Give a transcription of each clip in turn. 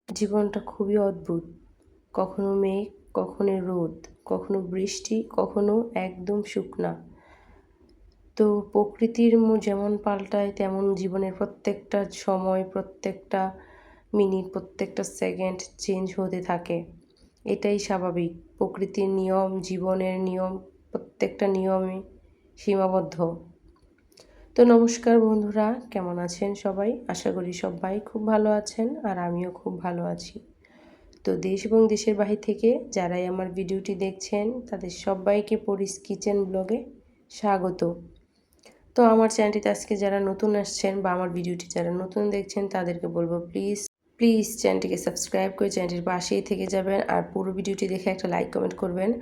জীবনটা খুবই অদ্ভুত। কখনো মেঘ, কখনো রোদ, কখনো বৃষ্টি, কখনো একদম শুকনা। তো প্রকৃতির যেমন পাল্টায় তেমন জীবনের প্রত্যেকটা সময়, প্রত্যেকটা মিনিট, প্রত্যেকটা সেকেন্ড চেঞ্জ হতে থাকে। এটাই স্বাভাবিক। প্রকৃতির নিয়ম, জীবনের নিয়ম, প্রত্যেকটা নিয়মই সীমাবদ্ধ। তো নমস্কার বন্ধুরা, কেমন আছেন সবাই? আশা করি সবাই খুব ভালো আছেন আর আমিও খুব ভালো আছি। তো দেশ এবং দেশের বাহির থেকে যারাই আমার ভিডিওটি দেখছেন তাদের সবাইকে পরিস কিচেন ব্লগে স্বাগত। তো আমার চ্যানেলটিতে আজকে যারা নতুন আসছেন বা আমার ভিডিওটি যারা নতুন দেখছেন তাদেরকে বলবো প্লিজ চ্যানেলটিকে সাবস্ক্রাইব করে চ্যানেলটির পাশেই থেকে যাবেন আর পুরো ভিডিওটি দেখে একটা লাইক কমেন্ট করবেন।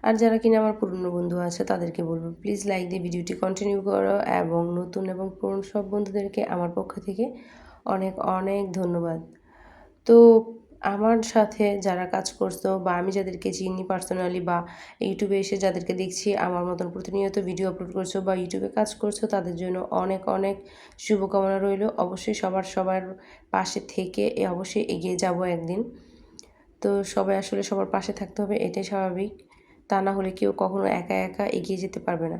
আর যারা কিনা আমার পুরনো বন্ধু আছে তাদেরকে বলবো প্লিজ লাইক দিয়ে ভিডিওটি কন্টিনিউ করো এবং নতুন এবং পুরনো সব বন্ধুদেরকে আমার পক্ষ থেকে অনেক অনেক ধন্যবাদ। তো আমার সাথে যারা কাজ করছো বা আমি যাদেরকে চিনি পার্সোনালি বা ইউটিউবে এসে যাদেরকে দেখছি আমার মতন প্রতিনিয়ত ভিডিও আপলোড করছো বা ইউটিউবে কাজ করছো তাদের জন্য অনেক অনেক শুভকামনা রইল। অবশ্যই সবার পাশে থেকে অবশ্যই এগিয়ে যাব একদিন। তো সবাই আসলে সবার পাশে থাকতে হবে, এটাই স্বাভাবিক। তা না হলে কেউ কখনো একা একা এগিয়ে যেতে পারবে না।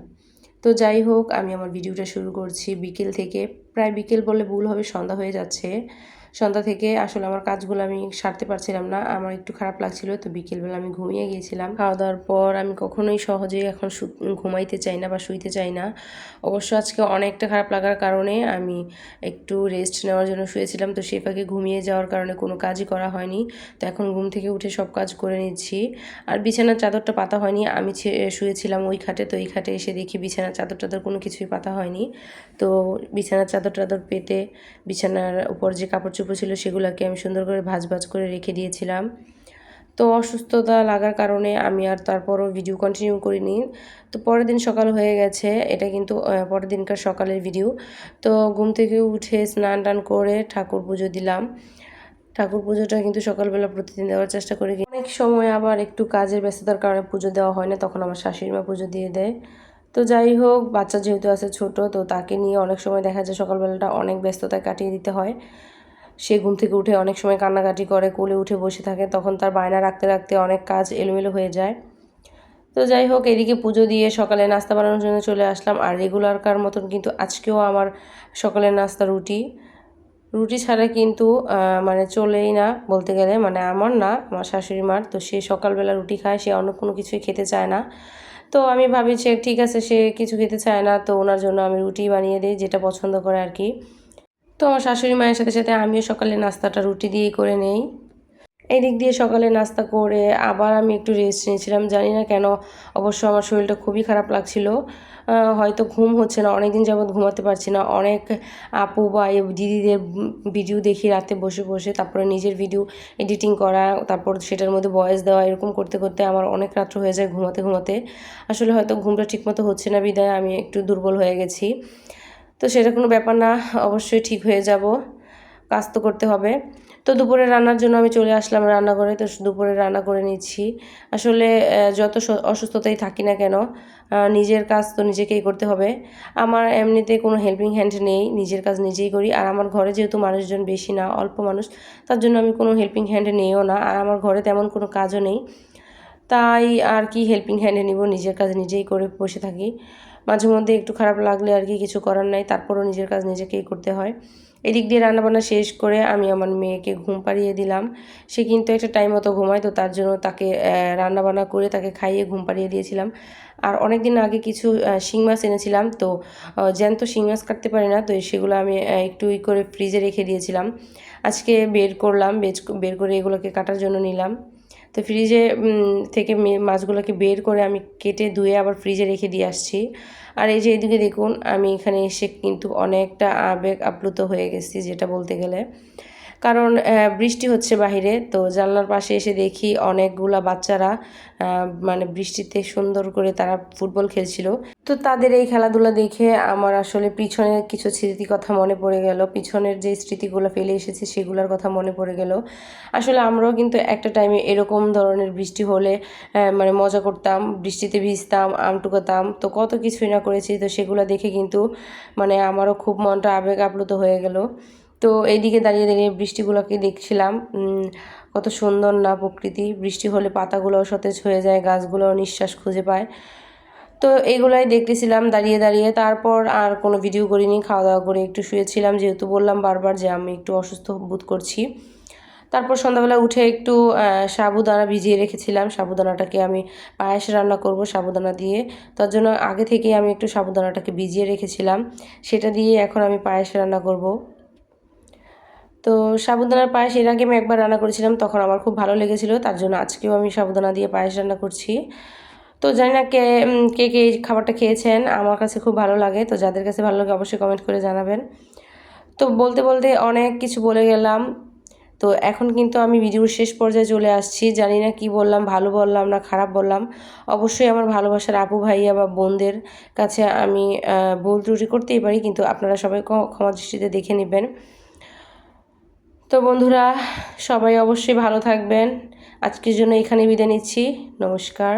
তো যাই হোক, আমি আমার ভিডিওটা শুরু করছি বিকেল থেকে। প্রায় বিকেল বললে ভুল হবে, সন্ধ্যা হয়ে যাচ্ছে। সন্ধ্যা থেকে আসলে আমার কাজগুলো আমি সারতে পারছিলাম না, আমার একটু খারাপ লাগছিল। তো বিকেলবেলা আমি ঘুমিয়ে গিয়েছিলাম। খাওয়া দাওয়ার পর আমি কখনোই সহজেই এখন ঘুমাইতে চাই না বা শুইতে চাই না। অবশ্য আজকে অনেকটা খারাপ লাগার কারণে আমি একটু রেস্ট নেওয়ার জন্য শুয়েছিলাম। তো সে ফাঁকে ঘুমিয়ে যাওয়ার কারণে কোনো কাজই করা হয়নি। তো এখন ঘুম থেকে উঠে সব কাজ করে নিচ্ছি। আর বিছানার চাদরটা পাতা হয়নি, আমি শুয়েছিলাম ওই খাটে। তো এই খাটে এসে দেখি বিছানার চাদর টাদর কোনো কিছুই পাতা হয়নি। তো বিছানার চাদর টাদর পেতে বিছানার উপর যে কাপড় চোপড় ছিল সেগুলোকে আমি সুন্দর করে ভাঁজ করে রেখে দিয়েছিলাম। তো অসুস্থতা লাগার কারণে আমি আর তারপরও ভিডিও কন্টিনিউ করিনি। তো পরের দিন সকাল হয়ে গেছে, এটা কিন্তু পরের দিনকার সকালের ভিডিও। তো ঘুম থেকে উঠে স্নান টান করে ঠাকুর পুজো দিলাম। ঠাকুর পুজোটা কিন্তু সকালবেলা প্রতিদিন দেওয়ার চেষ্টা করি। অনেক সময় আবার একটু কাজের ব্যস্ততার কারণে পুজো দেওয়া হয় না, তখন আমার শাশুড়ি মা পুজো দিয়ে দেয়। তো যাই হোক, বাচ্চা যেহেতু আছে ছোট, তো তাকে নিয়ে অনেক সময় দেখা যায় সকালবেলাটা অনেক ব্যস্ততায় কাটিয়ে দিতে হয়। সে ঘুম থেকে উঠে অনেক সময় কান্নাকাটি করে, কোলে উঠে বসে থাকে, তখন তার বায়না রাখতে রাখতে অনেক কাজ এলোমেলো হয়ে যায়। তো যাই হোক, এদিকে পুজো দিয়ে সকালে নাস্তা বানানোর জন্য চলে আসলাম। আর রেগুলারকার মতন কিন্তু আজকেও আমার সকালের নাস্তা রুটি। রুটি ছাড়া কিন্তু মানে চলেই না বলতে গেলে, মানে আমার না, আমার শাশুড়ি মার। তো সে সকালবেলা রুটি খায়, সে অন্য কোনো কিছুই খেতে চায় না। তো আমি ভাবি যে ঠিক আছে, সে কিছু খেতে চায় না, তো ওনার জন্য আমি রুটি বানিয়ে দিই, যেটা পছন্দ করে আর কি। তো আমার শাশুড়ি মায়ের সাথে সাথে আমিও সকালে নাস্তাটা রুটি দিয়েই করে নেই। এই দিক দিয়ে সকালে নাস্তা করে আবার আমি একটু রেস্ট নিয়েছিলাম, জানি না কেন। অবশ্য আমার শরীরটা খুবই খারাপ লাগছিল। হয়তো ঘুম হচ্ছে না, অনেক দিন যাবৎ ঘুমাতে পারছি না। অনেক আপু বা দিদিদের ভিডিও দেখি রাতে বসে বসে, তারপরে নিজের ভিডিও এডিটিং করা, তারপর সেটার মধ্যে ভয়েস দেওয়া, এরকম করতে করতে আমার অনেক রাত্র হয়ে যায় ঘুমাতে ঘুমাতে। আসলে হয়তো ঘুমটা ঠিকমতো হচ্ছে না বিধায় আমি একটু দুর্বল হয়ে গেছি। তো সেটা কোনো ব্যাপার না, অবশ্যই ঠিক হয়ে যাব। কাজ তো করতে হবে। তো দুপুরে রান্নার জন্য আমি চলে আসলাম রান্নাঘরে। তো দুপুরে রান্না করে নিচ্ছি। আসলে যত অসুস্থতাই থাকি না কেন, নিজের কাজ তো নিজেকেই করতে হবে। আমার এমনিতে কোনো হেল্পিং হ্যান্ড নেই, নিজের কাজ নিজেই করি। আর আমার ঘরে যেহেতু মানুষজন বেশি না, অল্প মানুষ, তার জন্য আমি কোনো হেল্পিং হ্যান্ড নেইও না। আর আমার ঘরে তেমন কোনো কাজও নেই, তাই আর কি হেল্পিং হ্যান্ডে নিব, নিজের কাজ নিজেই করে বসে থাকি। মাঝে মধ্যে একটু খারাপ লাগলে আর কি কিছু করার নাই, তারপরও নিজের কাজ নিজেকেই করতে হয়। এদিক দিয়ে রান্নাবান্না শেষ করে আমি আমার মেয়েকে ঘুম পাড়িয়ে দিলাম। সে কিন্তু একটা টাইম মতো ঘুমায়, তো তার জন্য তাকে রান্নাবান্না করে তাকে খাইয়ে ঘুম পাড়িয়ে দিয়েছিলাম। আর অনেক দিন আগে কিছু শিং মাছ এনেছিলাম, তো জ্যান্ত শিং মাছ কাটতে পারি না, তো সেগুলো আমি একটু করে ফ্রিজে রেখে দিয়েছিলাম। আজকে বের করলাম, বের করে এগুলোকে কাটার জন্য নিলাম। তো ফ্রিজে থেকে মাছগুলোকে বের করে আমি কেটে ধুয়ে আবার ফ্রিজে রেখে দিয়ে আসছি। আর এই যে এদিকে দেখুন, আমি এখানে এসে কিন্তু অনেকটা আবেগ আপ্লুত হয়ে গেছি, যেটা বলতে গেলে। কারণ বৃষ্টি হচ্ছে বাহিরে, তো জানলার পাশে এসে দেখি অনেকগুলা বাচ্চারা মানে বৃষ্টিতে সুন্দর করে তারা ফুটবল খেলছিল। তো তাদের এই খেলাধুলা দেখে আমার আসলে পিছনের কিছু স্মৃতির কথা মনে পড়ে গেল। পিছনের যে স্মৃতিগুলো ফেলে এসেছে সেগুলোর কথা মনে পড়ে গেল। আসলে আমরাও কিন্তু একটা টাইমে এরকম ধরনের বৃষ্টি হলে মানে মজা করতাম, বৃষ্টিতে ভিজতাম, আম টুকাতাম, তো কত কিছুই না করেছি। তো সেগুলো দেখে কিন্তু মানে আমারও খুব মনটা আবেগ আপ্লুত হয়ে গেল। তো তো এইদিকে দাঁড়িয়ে দাঁড়িয়ে বৃষ্টিগুলোকে দেখছিলাম। কত সুন্দর না প্রকৃতি, বৃষ্টি হলে পাতাগুলোও সতেজ হয়ে যায়, গাছগুলোও নিঃশ্বাস খুঁজে পায়। তো এইগুলাই দেখতেছিলাম দাঁড়িয়ে দাঁড়িয়ে। তারপর আর কোনো ভিডিও করিনি, খাওয়া দাওয়া করে একটু শুয়েছিলাম, যেহেতু বললাম বারবার যে আমি একটু অসুস্থ বোধ করছি। তারপর সন্ধ্যাবেলা উঠে একটু সাবুদানা ভিজিয়ে রেখেছিলাম, সাবুদানাটাকে আমি পায়েস রান্না করব সাবুদানা দিয়ে। তার জন্য আগে থেকেই আমি একটু সাবুদানাটাকে ভিজিয়ে রেখেছিলাম, সেটা দিয়ে এখন আমি পায়েস রান্না করব। তো সাবুদানার পায়েস এর আগে আমি একবার রান্না করেছিলাম, তখন আমার খুব ভালো লেগেছিল, তার জন্য আজকেও আমি সাবুদানা দিয়ে পায়েস রান্না করছি। তো জানি না কে কে কে এই খাবারটা খেয়েছেন, আমার কাছে খুব ভালো লাগে। তো যাদের কাছে ভালো লাগে অবশ্যই কমেন্ট করে জানাবেন। তো বলতে বলতে অনেক কিছু বলে গেলাম। তো এখন কিন্তু আমি ভিডিওর শেষ পর্যায়ে চলে আসছি। জানি না কি বললাম, ভালো বললাম না খারাপ বললাম। অবশ্যই আমার ভালোবাসার আপু ভাইয়া বা বোনদের কাছে আমি ভুল ত্রুটি করতেই পারি, কিন্তু আপনারা সবাই ক্ষমা দৃষ্টিতে দেখে নেবেন। তো বন্ধুরা, সবাই অবশ্যই ভালো থাকবেন। আজকের জন্য এখানে বিদায় নিচ্ছি। নমস্কার।